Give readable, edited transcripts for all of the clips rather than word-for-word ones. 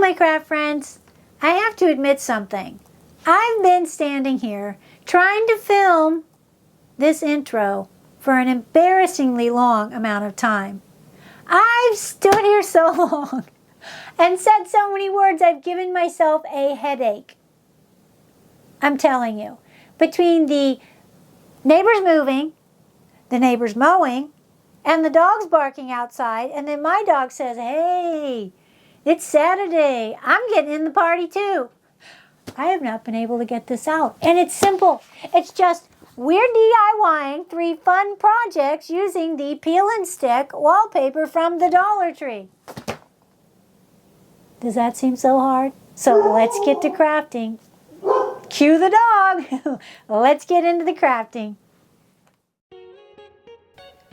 my craft friends. I have to admit something. I've been standing here trying to film this intro for an embarrassingly long amount of time. I've stood here so long and said so many words, I've given myself a headache. I'm telling you. Between the neighbors moving, the neighbors mowing, and the dogs barking outside, and then my dog says, hey, it's Saturday. I'm getting in the party too. I have not been able to get this out. And it's simple. It's just we're DIYing 3 fun projects using the peel and stick wallpaper from the Dollar Tree. Does that seem so hard? So let's get to crafting. Cue the dog. Let's get into the crafting.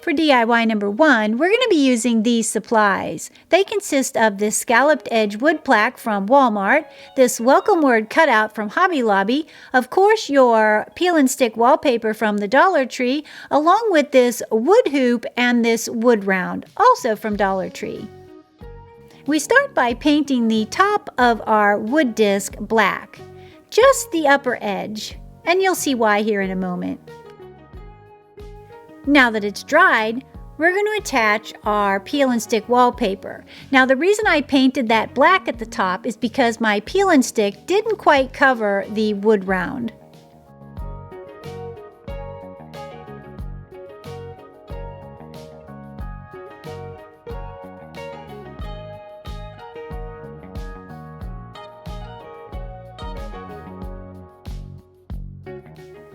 For DIY number 1, we're going to be using these supplies. They consist of this scalloped edge wood plaque from Walmart, this welcome word cutout from Hobby Lobby, of course your peel and stick wallpaper from the Dollar Tree, along with this wood hoop and this wood round, also from Dollar Tree. We start by painting the top of our wood disc black, just the upper edge, and you'll see why here in a moment. Now that it's dried, we're going to attach our peel and stick wallpaper. Now the reason I painted that black at the top is because my peel and stick didn't quite cover the wood round.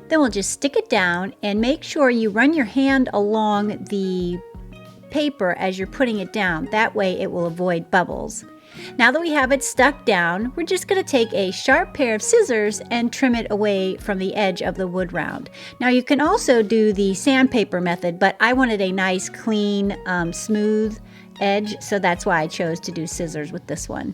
Then we'll just stick it down and make sure you run your hand along the paper as you're putting it down. That way it will avoid bubbles. Now that we have it stuck down, we're just going to take a sharp pair of scissors and trim it away from the edge of the wood round. Now you can also do the sandpaper method, but I wanted a nice, clean, smooth edge, so that's why I chose to do scissors with this one.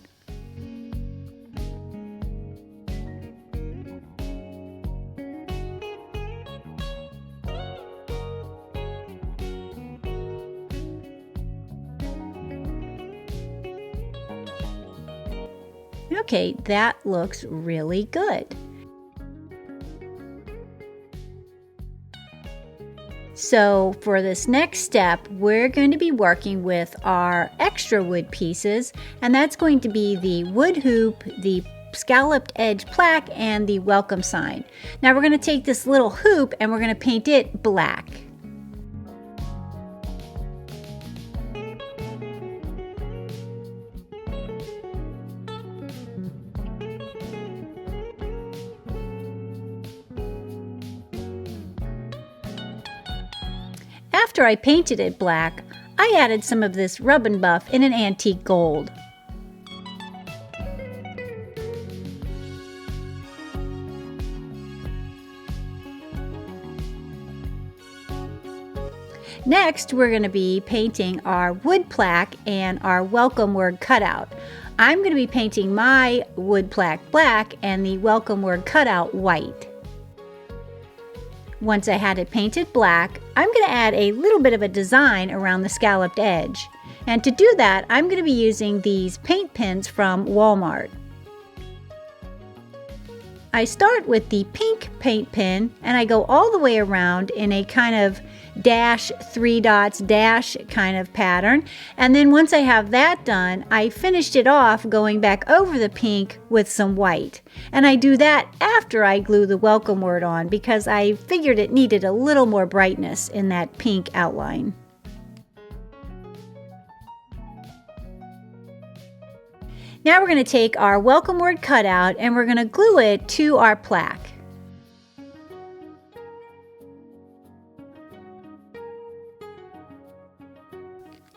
Okay, that looks really good. So for this next step, we're going to be working with our extra wood pieces, and that's going to be the wood hoop, the scalloped edge plaque, and the welcome sign. Now we're going to take this little hoop and we're going to paint it black. After I painted it black, I added some of this rub and buff in an antique gold. Next, we're going to be painting our wood plaque and our welcome word cutout. I'm going to be painting my wood plaque black and the welcome word cutout white. Once I had it painted black, I'm going to add a little bit of a design around the scalloped edge. And to do that, I'm going to be using these paint pens from Walmart. I start with the pink paint pen and I go all the way around in a kind of dash, 3 dots, dash kind of pattern. And then once I have that done, I finished it off going back over the pink with some white. And I do that after I glue the welcome word on because I figured it needed a little more brightness in that pink outline. Now we're going to take our welcome word cutout and we're going to glue it to our plaque.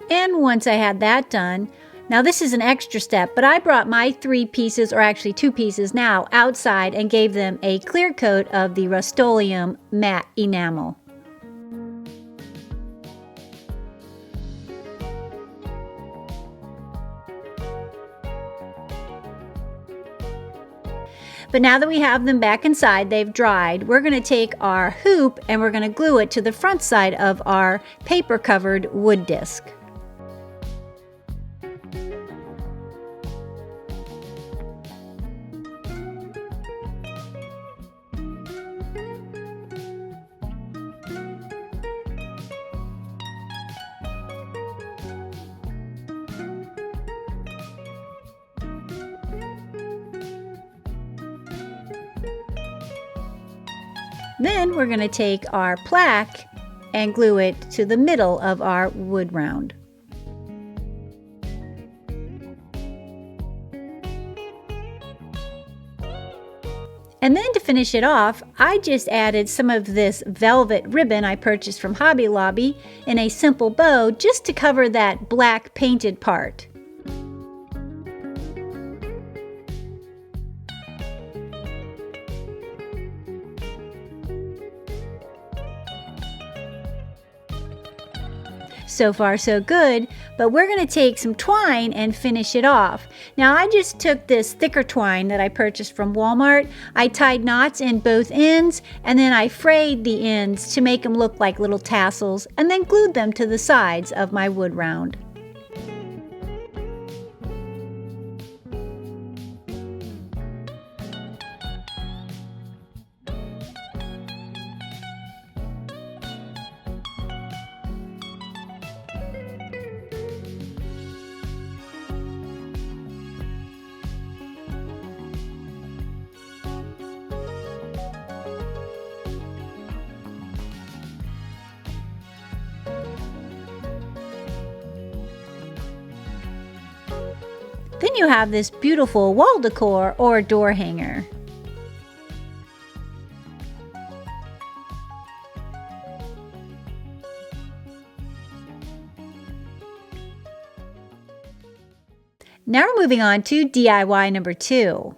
And once I had that done, now this is an extra step, but I brought my 3 pieces, or actually 2 pieces now, outside and gave them a clear coat of the Rust-Oleum matte enamel. But now that we have them back inside, they've dried, we're going to take our hoop and we're going to glue it to the front side of our paper-covered wood disc. Then we're going to take our plaque and glue it to the middle of our wood round. And then to finish it off, I just added some of this velvet ribbon I purchased from Hobby Lobby in a simple bow just to cover that black painted part. So far so good, but we're going to take some twine and finish it off. Now I just took this thicker twine that I purchased from Walmart. I tied knots in both ends and then I frayed the ends to make them look like little tassels and then glued them to the sides of my wood round. Then you have this beautiful wall decor or door hanger. Now we're moving on to DIY number 2.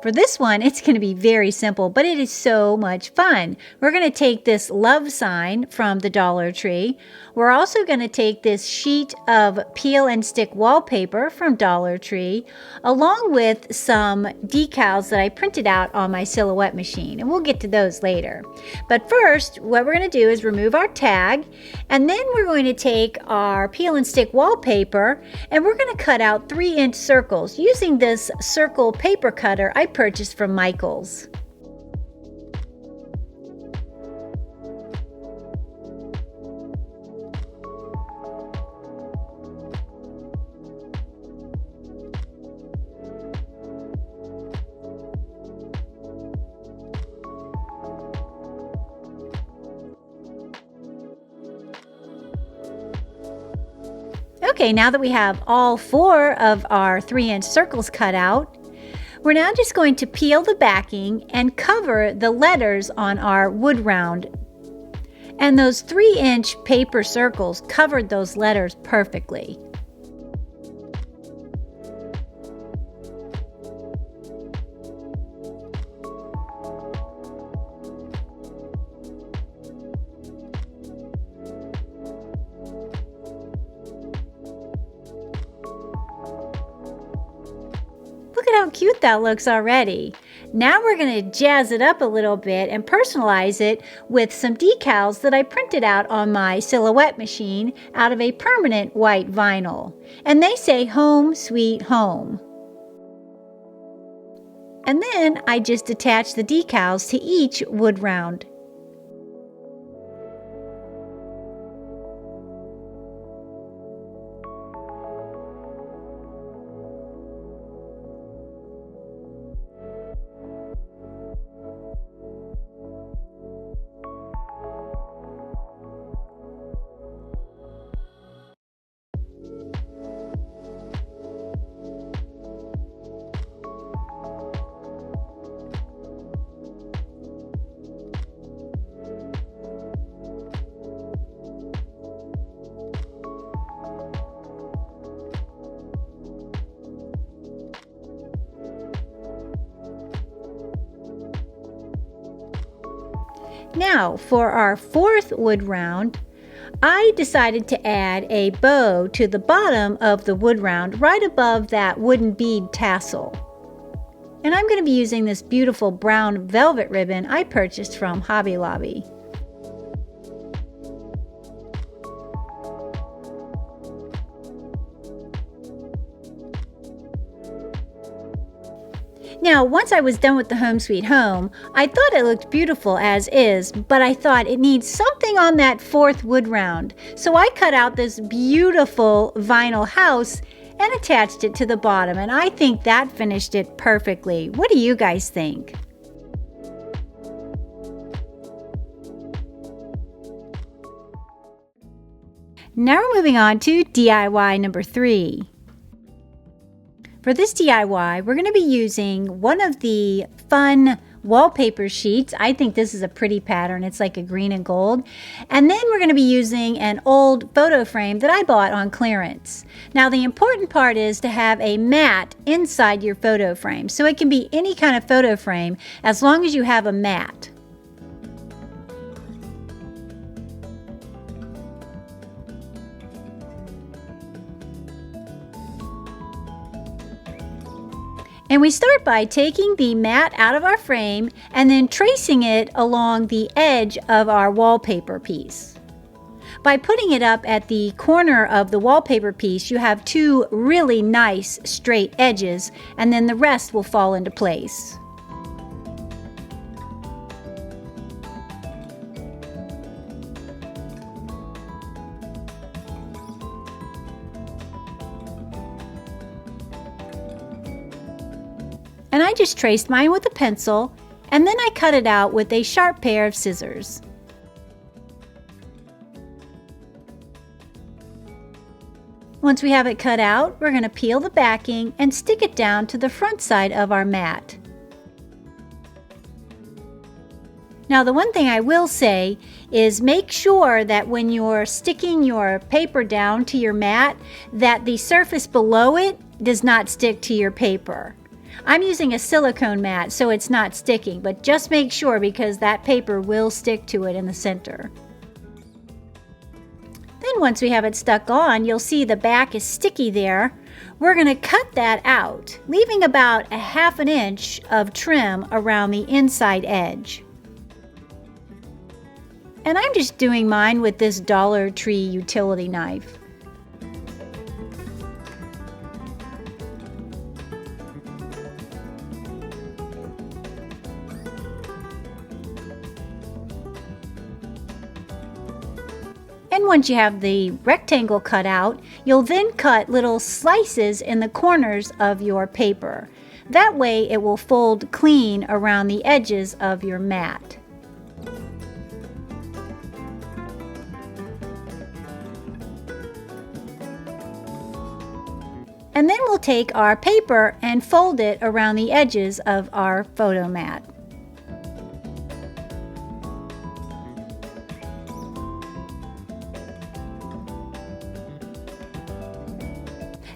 For this one, it's going to be very simple, but it is so much fun. We're going to take this love sign from the Dollar Tree. We're also going to take this sheet of peel and stick wallpaper from Dollar Tree, along with some decals that I printed out on my silhouette machine, and we'll get to those later. But first, what we're going to do is remove our tag, and then we're going to take our peel and stick wallpaper, and we're going to cut out 3-inch circles using this circle paper cutter I purchased from Michael's. Okay, now that we have all 4 of our 3-inch circles cut out, we're now just going to peel the backing and cover the letters on our wood round. And those 3-inch paper circles covered those letters perfectly. Look at how cute that looks already. Now we're going to jazz it up a little bit and personalize it with some decals that I printed out on my silhouette machine out of a permanent white vinyl. And they say "Home Sweet Home." And then I just attach the decals to each wood round. Now, for our 4th wood round, I decided to add a bow to the bottom of the wood round right above that wooden bead tassel. And I'm going to be using this beautiful brown velvet ribbon I purchased from Hobby Lobby. Now, once I was done with the Home Sweet Home, I thought it looked beautiful as is, but I thought it needs something on that 4th wood round. So I cut out this beautiful vinyl house and attached it to the bottom, and I think that finished it perfectly. What do you guys think? Now we're moving on to DIY number 3. For this DIY, we're going to be using one of the fun wallpaper sheets. I think this is a pretty pattern. It's like a green and gold. And then we're going to be using an old photo frame that I bought on clearance. Now the important part is to have a mat inside your photo frame. So it can be any kind of photo frame as long as you have a mat. And we start by taking the mat out of our frame and then tracing it along the edge of our wallpaper piece. By putting it up at the corner of the wallpaper piece, you have 2 really nice straight edges, and then the rest will fall into place. And I just traced mine with a pencil, and then I cut it out with a sharp pair of scissors. Once we have it cut out, we're going to peel the backing and stick it down to the front side of our mat. Now the one thing I will say is make sure that when you're sticking your paper down to your mat, that the surface below it does not stick to your paper. I'm using a silicone mat, so it's not sticking, but just make sure because that paper will stick to it in the center. Then once we have it stuck on, you'll see the back is sticky there. We're going to cut that out, leaving about a 1/2 inch of trim around the inside edge. And I'm just doing mine with this Dollar Tree utility knife. And once you have the rectangle cut out, you'll then cut little slices in the corners of your paper. That way it will fold clean around the edges of your mat. And then we'll take our paper and fold it around the edges of our photo mat.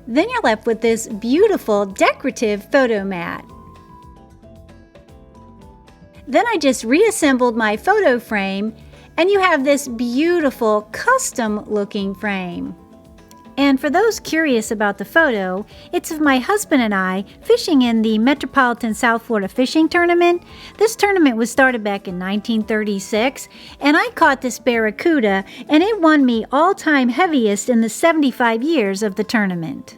Then you're left with this beautiful decorative photo mat. Then I just reassembled my photo frame, and you have this beautiful custom looking frame. And for those curious about the photo, it's of my husband and I fishing in the Metropolitan South Florida Fishing Tournament. This tournament was started back in 1936, and I caught this barracuda, and it won me all-time heaviest in the 75 years of the tournament.